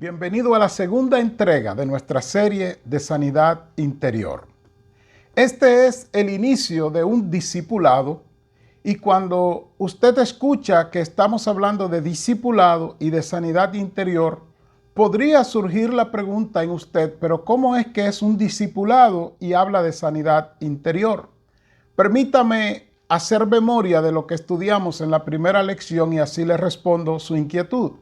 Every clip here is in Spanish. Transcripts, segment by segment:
Bienvenido a la segunda entrega de nuestra serie de Sanidad Interior. Este es el inicio de un discipulado y cuando usted escucha que estamos hablando de discipulado y de sanidad interior, podría surgir la pregunta en usted, pero ¿cómo es que es un discipulado y habla de sanidad interior? Permítame hacer memoria de lo que estudiamos en la primera lección y así le respondo su inquietud.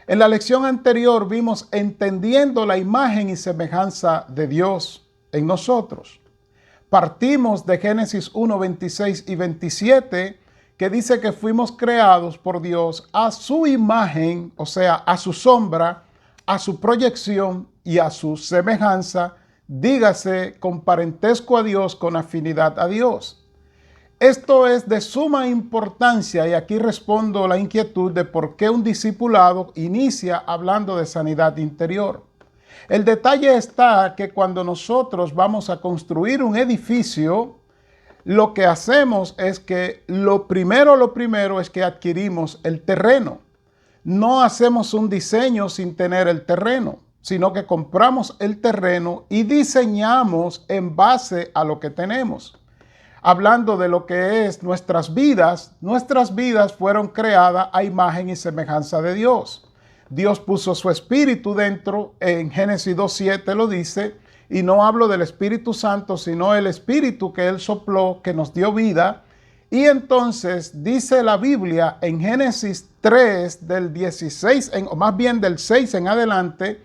En la lección anterior vimos entendiendo la imagen y semejanza de Dios en nosotros. Partimos de Génesis 1, 26 y 27, que dice que fuimos creados por Dios a su imagen, o sea, a su sombra, a su proyección y a su semejanza, dígase con parentesco a Dios, con afinidad a Dios. Esto es de suma importancia y aquí respondo la inquietud de por qué un discipulado inicia hablando de sanidad interior. El detalle está que cuando nosotros vamos a construir un edificio, lo que hacemos es que lo primero es que adquirimos el terreno. No hacemos un diseño sin tener el terreno, sino que compramos el terreno y diseñamos en base a lo que tenemos. Hablando de lo que es nuestras vidas fueron creadas a imagen y semejanza de Dios. Dios puso su espíritu dentro, en Génesis 2:7 lo dice, y no hablo del Espíritu Santo, sino el espíritu que Él sopló, que nos dio vida. Y entonces dice la Biblia en Génesis 3, del 16, o más bien del 6 en adelante,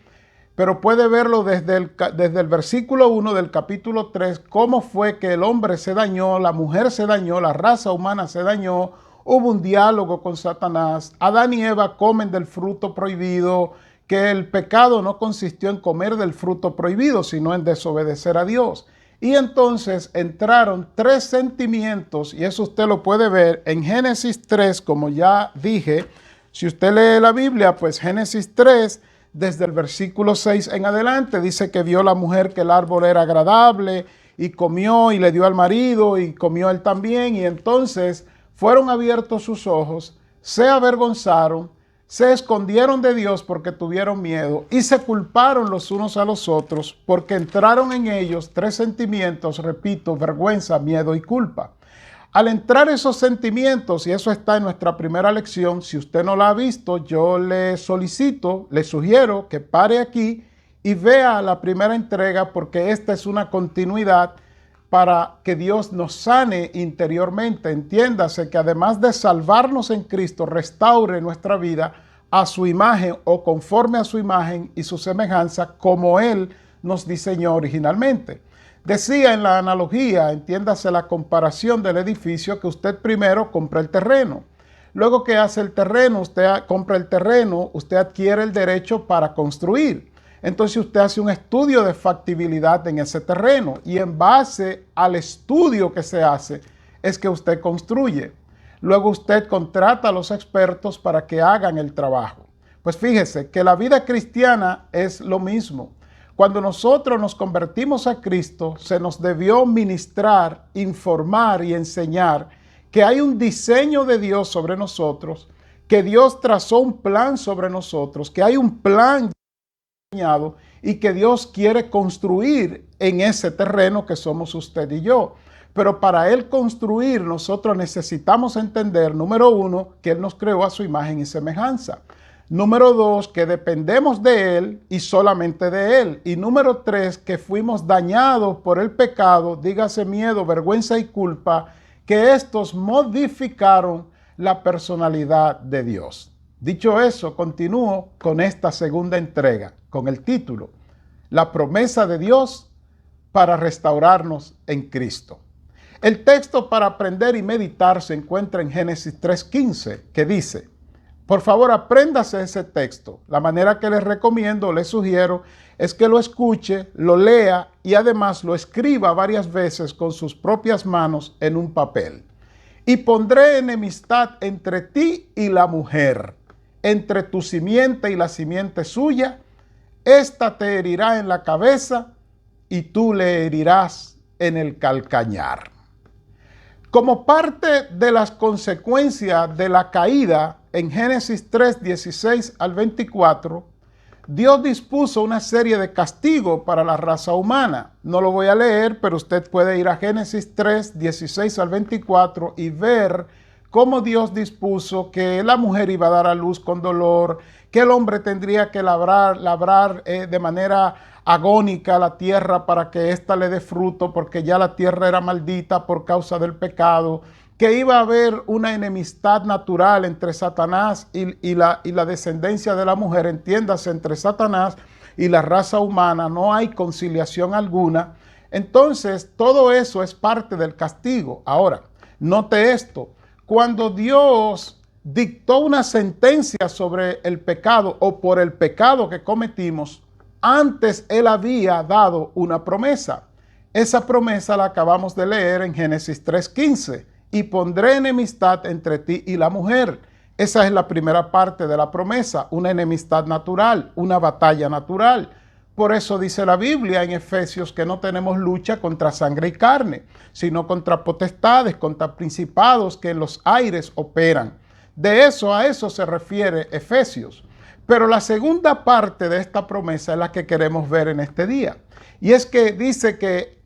pero puede verlo desde el versículo 1 del capítulo 3, cómo fue que el hombre se dañó, la mujer se dañó, la raza humana se dañó, hubo un diálogo con Satanás, Adán y Eva comen del fruto prohibido, que el pecado no consistió en comer del fruto prohibido, sino en desobedecer a Dios. Y entonces entraron tres sentimientos, y eso usted lo puede ver en Génesis 3, como ya dije. Si usted lee la Biblia, pues Génesis 3, desde el versículo 6 en adelante, dice que vio la mujer que el árbol era agradable y comió y le dio al marido y comió él también. Y entonces fueron abiertos sus ojos, se avergonzaron, se escondieron de Dios porque tuvieron miedo y se culparon los unos a los otros porque entraron en ellos tres sentimientos, repito, vergüenza, miedo y culpa. Al entrar esos sentimientos, y eso está en nuestra primera lección, si usted no la ha visto, yo le solicito, le sugiero que pare aquí y vea la primera entrega porque esta es una continuidad para que Dios nos sane interiormente. Entiéndase que además de salvarnos en Cristo, restaure nuestra vida a su imagen o conforme a su imagen y su semejanza como Él nos diseñó originalmente. Decía en la analogía, entiéndase la comparación del edificio, que usted primero compra el terreno. Luego que hace el terreno, usted compra el terreno, usted adquiere el derecho para construir. Entonces usted hace un estudio de factibilidad en ese terreno y en base al estudio que se hace es que usted construye. Luego usted contrata a los expertos para que hagan el trabajo. Pues fíjese que la vida cristiana es lo mismo. Cuando nosotros nos convertimos a Cristo, se nos debió ministrar, informar y enseñar que hay un diseño de Dios sobre nosotros, que Dios trazó un plan sobre nosotros, que hay un plan diseñado y que Dios quiere construir en ese terreno que somos usted y yo. Pero para Él construir, nosotros necesitamos entender, número uno, que Él nos creó a su imagen y semejanza. Número 2, que dependemos de Él y solamente de Él. Y número 3, que fuimos dañados por el pecado, dígase miedo, vergüenza y culpa, que estos modificaron la personalidad de Dios. Dicho eso, continúo con esta segunda entrega, con el título, La promesa de Dios para restaurarnos en Cristo. El texto para aprender y meditar se encuentra en Génesis 3:15, que dice: por favor, apréndase ese texto. La manera que les recomiendo, les sugiero, es que lo escuche, lo lea y además lo escriba varias veces con sus propias manos en un papel. Y pondré enemistad entre ti y la mujer, entre tu simiente y la simiente suya. Esta te herirá en la cabeza y tú le herirás en el calcañar. Como parte de las consecuencias de la caída, en Génesis 3, 16 al 24, Dios dispuso una serie de castigos para la raza humana. No lo voy a leer, pero usted puede ir a Génesis 3, 16 al 24 y ver cómo Dios dispuso que la mujer iba a dar a luz con dolor, que el hombre tendría que labrar de manera agónica la tierra para que ésta le dé fruto, porque ya la tierra era maldita por causa del pecado, que iba a haber una enemistad natural entre Satanás y la descendencia de la mujer, entiéndase, entre Satanás y la raza humana, no hay conciliación alguna. Entonces, todo eso es parte del castigo. Ahora, note esto, cuando Dios dictó una sentencia sobre el pecado o por el pecado que cometimos, antes Él había dado una promesa. Esa promesa la acabamos de leer en Génesis 3:15. Y pondré enemistad entre ti y la mujer. Esa es la primera parte de la promesa, una enemistad natural, una batalla natural. Por eso dice la Biblia en Efesios que no tenemos lucha contra sangre y carne, sino contra potestades, contra principados que en los aires operan. De eso a eso se refiere Efesios. Pero la segunda parte de esta promesa es la que queremos ver en este día. Y es que dice que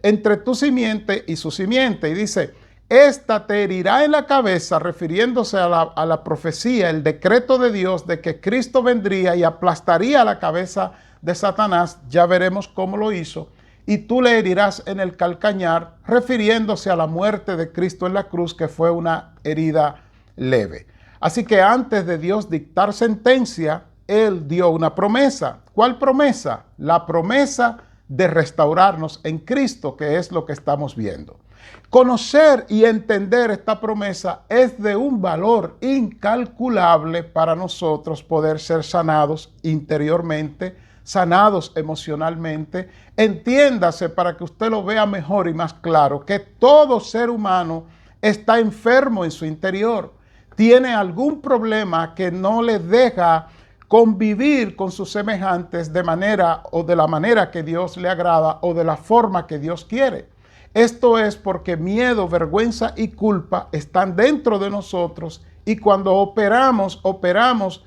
entre tu simiente y su simiente, y dice, esta te herirá en la cabeza, refiriéndose a la profecía, el decreto de Dios de que Cristo vendría y aplastaría la cabeza de Satanás. Ya veremos cómo lo hizo. Y tú le herirás en el calcañar, refiriéndose a la muerte de Cristo en la cruz, que fue una herida leve. Así que antes de Dios dictar sentencia, Él dio una promesa. ¿Cuál promesa? La promesa de restaurarnos en Cristo, que es lo que estamos viendo. Conocer y entender esta promesa es de un valor incalculable para nosotros poder ser sanados interiormente, sanados emocionalmente. Entiéndase, para que usted lo vea mejor y más claro, que todo ser humano está enfermo en su interior. Tiene algún problema que no le deja convivir con sus semejantes de manera o de la manera que Dios le agrada o de la forma que Dios quiere. Esto es porque miedo, vergüenza y culpa están dentro de nosotros, y cuando operamos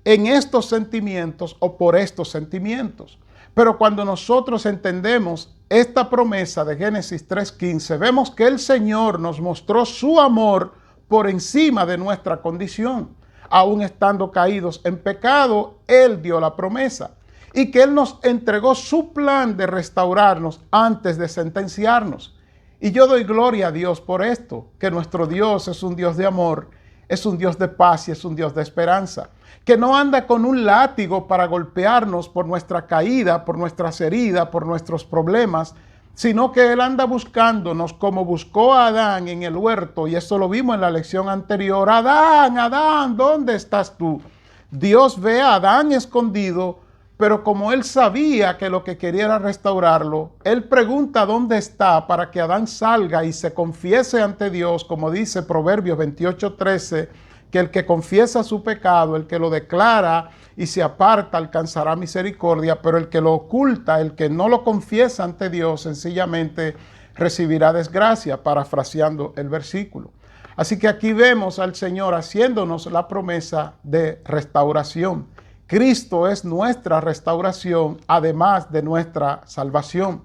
en estos sentimientos o por estos sentimientos. Pero cuando nosotros entendemos esta promesa de Génesis 3:15, vemos que el Señor nos mostró su amor por encima de nuestra condición. Aún estando caídos en pecado, Él dio la promesa. Y que Él nos entregó su plan de restaurarnos antes de sentenciarnos. Y yo doy gloria a Dios por esto, que nuestro Dios es un Dios de amor, es un Dios de paz y es un Dios de esperanza, que no anda con un látigo para golpearnos por nuestra caída, por nuestras heridas, por nuestros problemas, sino que Él anda buscándonos como buscó a Adán en el huerto, y eso lo vimos en la lección anterior. Adán, Adán, ¿dónde estás tú? Dios ve a Adán escondido, pero como Él sabía que lo que quería era restaurarlo, Él pregunta dónde está para que Adán salga y se confiese ante Dios, como dice Proverbios 28:13, que el que confiesa su pecado, el que lo declara y se aparta, alcanzará misericordia, pero el que lo oculta, el que no lo confiesa ante Dios, sencillamente recibirá desgracia, parafraseando el versículo. Así que aquí vemos al Señor haciéndonos la promesa de restauración. Cristo es nuestra restauración, además de nuestra salvación.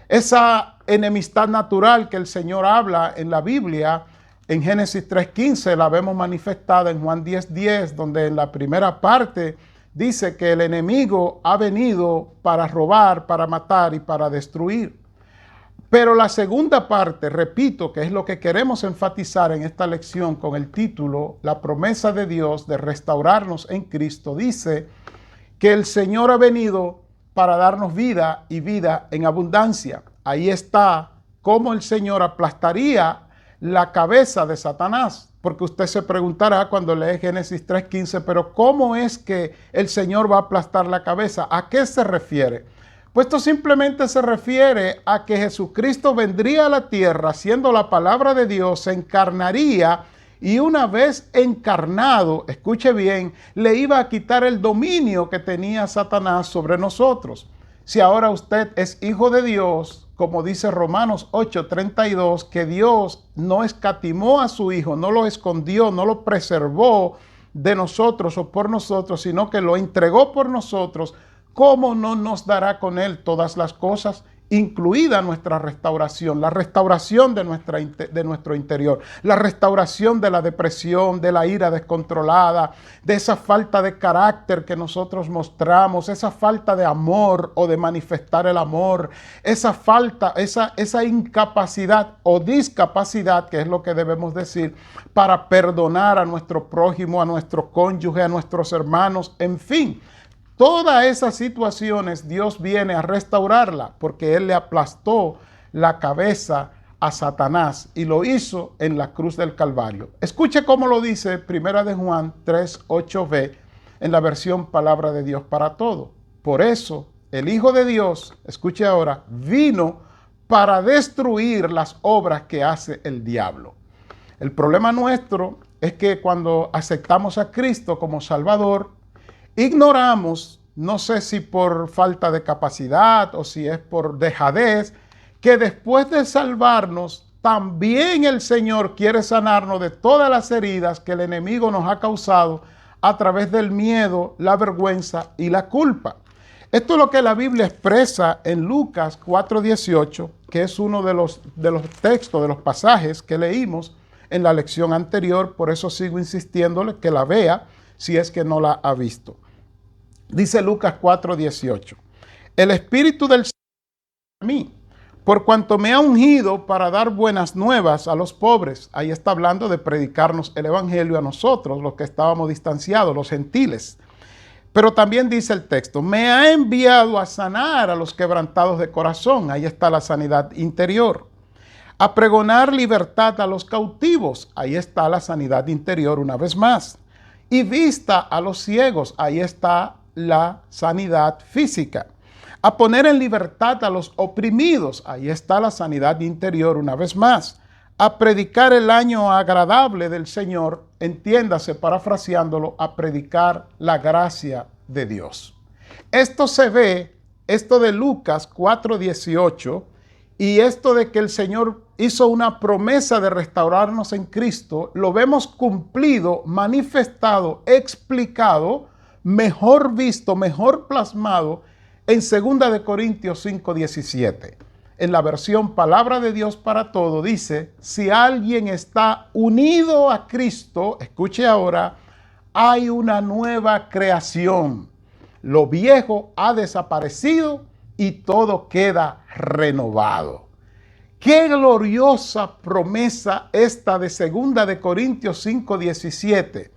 Esa enemistad natural que el Señor habla en la Biblia, en Génesis 3:15, la vemos manifestada en Juan 10:10, donde en la primera parte dice que el enemigo ha venido para robar, para matar y para destruir. Pero la segunda parte, repito, que es lo que queremos enfatizar en esta lección con el título, la promesa de Dios de restaurarnos en Cristo, dice que el Señor ha venido para darnos vida y vida en abundancia. Ahí está cómo el Señor aplastaría la cabeza de Satanás, porque usted se preguntará cuando lee Génesis 3:15, pero ¿cómo es que el Señor va a aplastar la cabeza? ¿A qué se refiere? Pues esto simplemente se refiere a que Jesucristo vendría a la tierra, siendo la palabra de Dios, se encarnaría, y una vez encarnado, escuche bien, le iba a quitar el dominio que tenía Satanás sobre nosotros. Si ahora usted es hijo de Dios, como dice Romanos 8:32, que Dios no escatimó a su Hijo, no lo escondió, no lo preservó de nosotros o por nosotros, sino que lo entregó por nosotros, ¿cómo no nos dará con Él todas las cosas? Incluida nuestra restauración, la restauración de nuestro interior, la restauración de la depresión, de la ira descontrolada, de esa falta de carácter que nosotros mostramos, esa falta de amor o de manifestar el amor, esa falta, esa incapacidad o discapacidad, que es lo que debemos decir, para perdonar a nuestro prójimo, a nuestro cónyuge, a nuestros hermanos, en fin. Todas esas situaciones Dios viene a restaurarla porque Él le aplastó la cabeza a Satanás y lo hizo en la cruz del Calvario. Escuche cómo lo dice 1 de Juan 3:8b en la versión Palabra de Dios para Todo. Por eso el Hijo de Dios, escuche ahora, vino para destruir las obras que hace el diablo. El problema nuestro es que cuando aceptamos a Cristo como Salvador, ignoramos, no sé si por falta de capacidad o si es por dejadez, que después de salvarnos, también el Señor quiere sanarnos de todas las heridas que el enemigo nos ha causado a través del miedo, la vergüenza y la culpa. Esto es lo que la Biblia expresa en Lucas 4:18, que es uno de los textos, de los pasajes que leímos en la lección anterior. Por eso sigo insistiéndole que la vea si es que no la ha visto. Dice Lucas 4:18, el Espíritu del Señor en mí, por cuanto me ha ungido para dar buenas nuevas a los pobres. Ahí está hablando de predicarnos el Evangelio a nosotros, los que estábamos distanciados, los gentiles. Pero también dice el texto, me ha enviado a sanar a los quebrantados de corazón. Ahí está la sanidad interior. A pregonar libertad a los cautivos. Ahí está la sanidad interior una vez más. Y vista a los ciegos. Ahí está la sanidad física. A poner en libertad a los oprimidos. Ahí está la sanidad interior una vez más. A predicar el año agradable del Señor, entiéndase, parafraseándolo, a predicar la gracia de Dios. Esto se ve, esto de Lucas 4:18, y esto de que el Señor hizo una promesa de restaurarnos en Cristo, lo vemos cumplido, manifestado, explicado, mejor visto, mejor plasmado en 2 de Corintios 5:17. En la versión Palabra de Dios para Todo dice, si alguien está unido a Cristo, escuche ahora, hay una nueva creación. Lo viejo ha desaparecido y todo queda renovado. Qué gloriosa promesa esta de 2 de Corintios 5:17.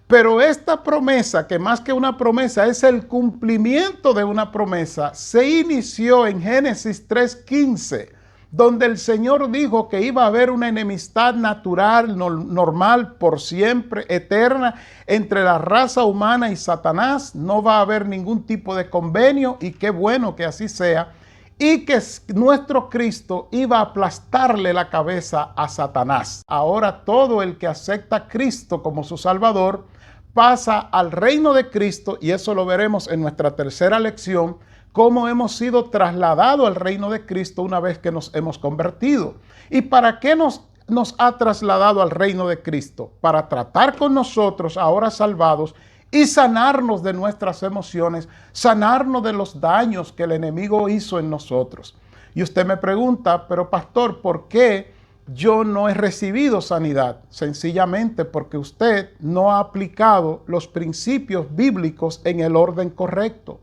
Pero esta promesa, que más que una promesa es el cumplimiento de una promesa, se inició en Génesis 3:15, donde el Señor dijo que iba a haber una enemistad natural, normal, por siempre, eterna, entre la raza humana y Satanás. No va a haber ningún tipo de convenio, y qué bueno que así sea, y que nuestro Cristo iba a aplastarle la cabeza a Satanás. Ahora todo el que acepta a Cristo como su Salvador pasa al reino de Cristo, y eso lo veremos en nuestra tercera lección, cómo hemos sido trasladados al reino de Cristo una vez que nos hemos convertido. ¿Y para qué nos ha trasladado al reino de Cristo? Para tratar con nosotros, ahora salvados, y sanarnos de nuestras emociones, sanarnos de los daños que el enemigo hizo en nosotros. Y usted me pregunta, pero pastor, ¿por qué yo no he recibido sanidad? Sencillamente porque usted no ha aplicado los principios bíblicos en el orden correcto.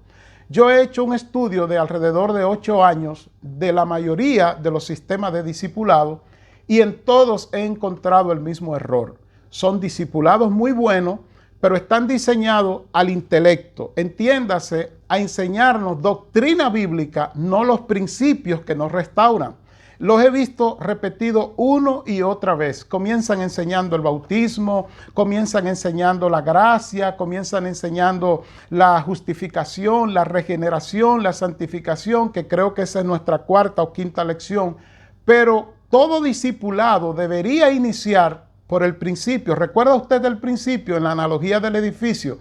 Yo he hecho un estudio de alrededor de 8 años de la mayoría de los sistemas de discipulado, y en todos he encontrado el mismo error. Son discipulados muy buenos, pero están diseñados al intelecto. Entiéndase, a enseñarnos doctrina bíblica, no los principios que nos restauran. Los he visto repetido una y otra vez. Comienzan enseñando el bautismo, comienzan enseñando la gracia, comienzan enseñando la justificación, la regeneración, la santificación, que creo que esa es nuestra cuarta o quinta lección. Pero todo discipulado debería iniciar por el principio. ¿Recuerda usted el principio en la analogía del edificio?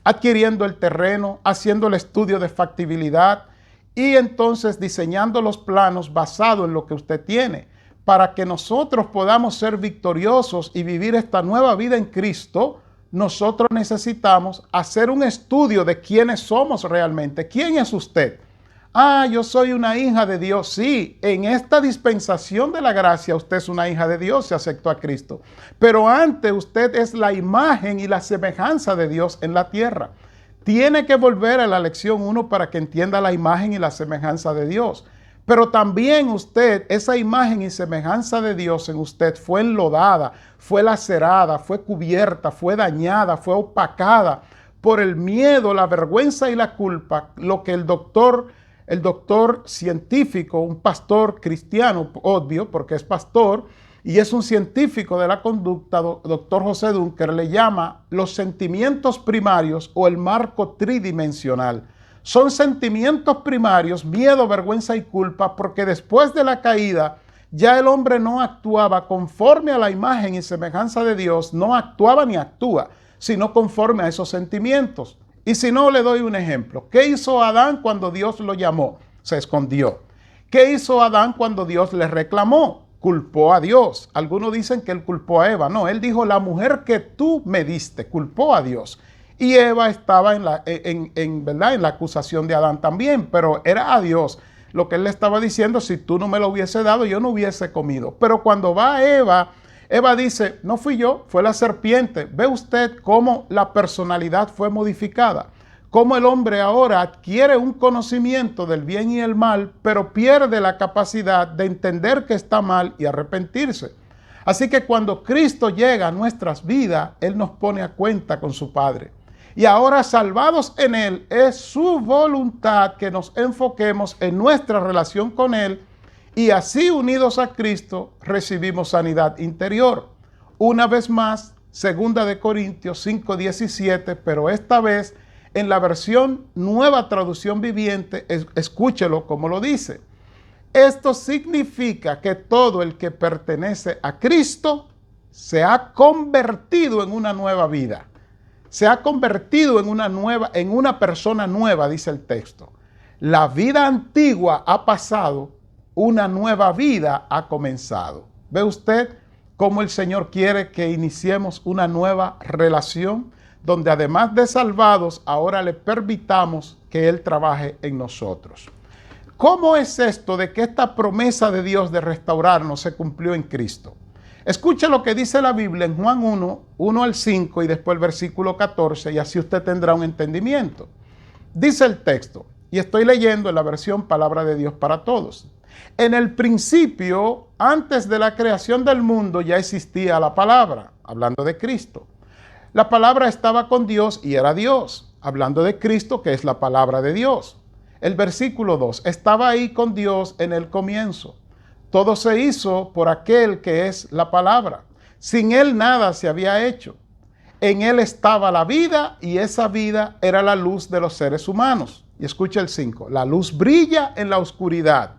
Adquiriendo el terreno, haciendo el estudio de factibilidad, y entonces diseñando los planos basados en lo que usted tiene, para que nosotros podamos ser victoriosos y vivir esta nueva vida en Cristo. nosotros necesitamos hacer un estudio de quiénes somos realmente. ¿Quién es usted? Ah, yo soy una hija de Dios. Sí, en esta dispensación de la gracia usted es una hija de Dios, se aceptó a Cristo. Pero antes usted es la imagen y la semejanza de Dios en la tierra. Tiene que volver a la lección 1 para que entienda la imagen y la semejanza de Dios. Pero también usted, esa imagen y semejanza de Dios en usted fue enlodada, fue lacerada, fue cubierta, fue dañada, fue opacada por el miedo, la vergüenza y la culpa, lo que el doctor científico, un pastor cristiano, obvio, porque es pastor, y es un científico de la conducta, doctor José Dunker, le llama los sentimientos primarios o el marco tridimensional. Son sentimientos primarios, miedo, vergüenza y culpa, porque después de la caída ya el hombre no actuaba conforme a la imagen y semejanza de Dios, no actuaba ni actúa, sino conforme a esos sentimientos. Y si no, le doy un ejemplo. ¿Qué hizo Adán cuando Dios lo llamó? Se escondió. ¿Qué hizo Adán cuando Dios le reclamó? Culpó a Dios. Algunos dicen que él culpó a Eva. No, él dijo, la mujer que tú me diste, culpó a Dios. Y Eva estaba ¿verdad? En la acusación de Adán también, pero era a Dios lo que él le estaba diciendo, si tú no me lo hubiese dado, yo no hubiese comido. Pero cuando va Eva dice, no fui yo, fue la serpiente. ¿Ve usted cómo la personalidad fue modificada? Cómo el hombre ahora adquiere un conocimiento del bien y el mal, pero pierde la capacidad de entender que está mal y arrepentirse. Así que cuando Cristo llega a nuestras vidas, Él nos pone a cuenta con su Padre. Y ahora salvados en Él, es su voluntad que nos enfoquemos en nuestra relación con Él y así unidos a Cristo recibimos sanidad interior. Una vez más, 2 Corintios 5:17, pero esta vez en la versión Nueva Traducción Viviente, escúchelo como lo dice. Esto significa que todo el que pertenece a Cristo se ha convertido en una nueva vida. Se ha convertido en una persona nueva, dice el texto. La vida antigua ha pasado, una nueva vida ha comenzado. ¿Ve usted cómo el Señor quiere que iniciemos una nueva relación? Donde además de salvados, ahora le permitamos que Él trabaje en nosotros. ¿Cómo es esto de que esta promesa de Dios de restaurarnos se cumplió en Cristo? Escuche lo que dice la Biblia en Juan 1 al 5 y después el versículo 14, y así usted tendrá un entendimiento. Dice el texto, y estoy leyendo en la versión Palabra de Dios para Todos. En el principio, antes de la creación del mundo, ya existía la palabra, hablando de Cristo. La palabra estaba con Dios y era Dios, hablando de Cristo, que es la palabra de Dios. El versículo 2, estaba ahí con Dios en el comienzo. Todo se hizo por aquel que es la palabra. Sin Él nada se había hecho. En Él estaba la vida y esa vida era la luz de los seres humanos. Y escucha el 5. La luz brilla en la oscuridad.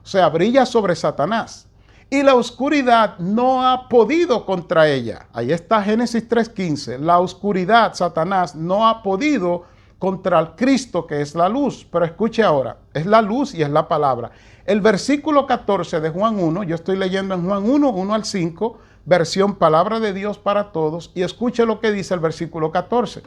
O sea, brilla sobre Satanás. Y la oscuridad no ha podido contra ella. Ahí está Génesis 3:15. La oscuridad, Satanás, no ha podido contra el Cristo que es la luz. Pero escuche ahora, es la luz y es la palabra. El versículo 14 de Juan 1, yo estoy leyendo en Juan 1 al 5, versión Palabra de Dios para Todos, y escuche lo que dice el versículo 14.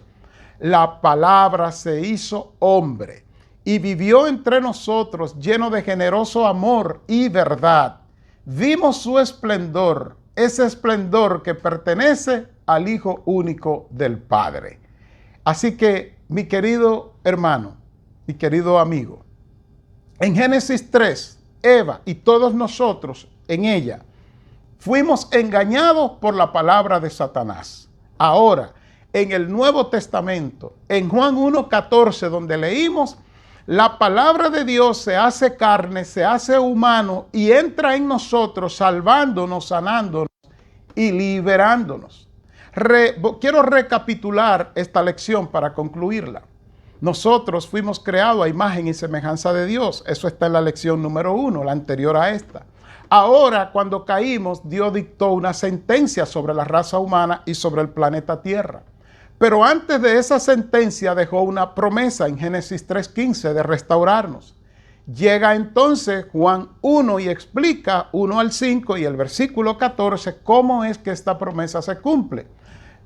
La palabra se hizo hombre y vivió entre nosotros lleno de generoso amor y verdad. Vimos su esplendor, ese esplendor que pertenece al Hijo único del Padre. Así que, mi querido hermano, mi querido amigo, en Génesis 3, Eva y todos nosotros en ella fuimos engañados por la palabra de Satanás. Ahora, en el Nuevo Testamento, en Juan 1:14, donde leímos, la palabra de Dios se hace carne, se hace humano y entra en nosotros, salvándonos, sanándonos y liberándonos. Quiero recapitular esta lección para concluirla. Nosotros fuimos creados a imagen y semejanza de Dios. Eso está en la lección número 1, la anterior a esta. Ahora, cuando caímos, Dios dictó una sentencia sobre la raza humana y sobre el planeta Tierra. Pero antes de esa sentencia dejó una promesa en Génesis 3:15 de restaurarnos. Llega entonces Juan 1 y explica 1 al 5 y el versículo 14 cómo es que esta promesa se cumple.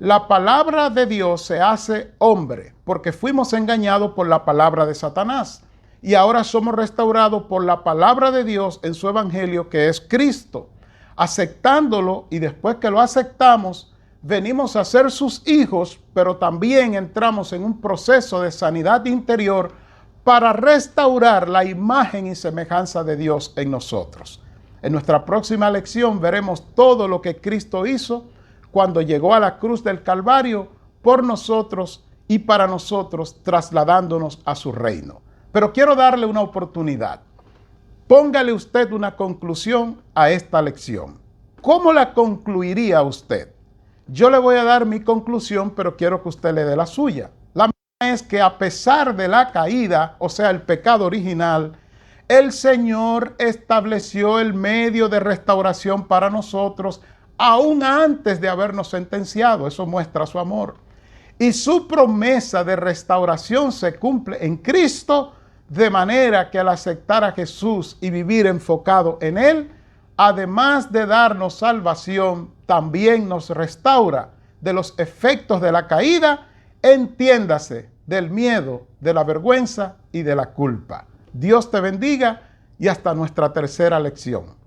la palabra de Dios se hace hombre, porque fuimos engañados por la palabra de Satanás. Y ahora somos restaurados por la palabra de Dios en su evangelio, que es Cristo. Aceptándolo, y después que lo aceptamos, venimos a ser sus hijos, pero también entramos en un proceso de sanidad interior para restaurar la imagen y semejanza de Dios en nosotros. En nuestra próxima lección veremos todo lo que Cristo hizo cuando llegó a la cruz del Calvario por nosotros y para nosotros, trasladándonos a su reino. Pero quiero darle una oportunidad. Póngale usted una conclusión a esta lección. ¿Cómo la concluiría usted? Yo le voy a dar mi conclusión, pero quiero que usted le dé la suya. La mía es que a pesar de la caída, o sea, el pecado original, el Señor estableció el medio de restauración para nosotros, aún antes de habernos sentenciado. Eso muestra su amor. Y su promesa de restauración se cumple en Cristo, de manera que al aceptar a Jesús y vivir enfocado en Él, además de darnos salvación, también nos restaura de los efectos de la caída, entiéndase, del miedo, de la vergüenza y de la culpa. Dios te bendiga y hasta nuestra tercera lección.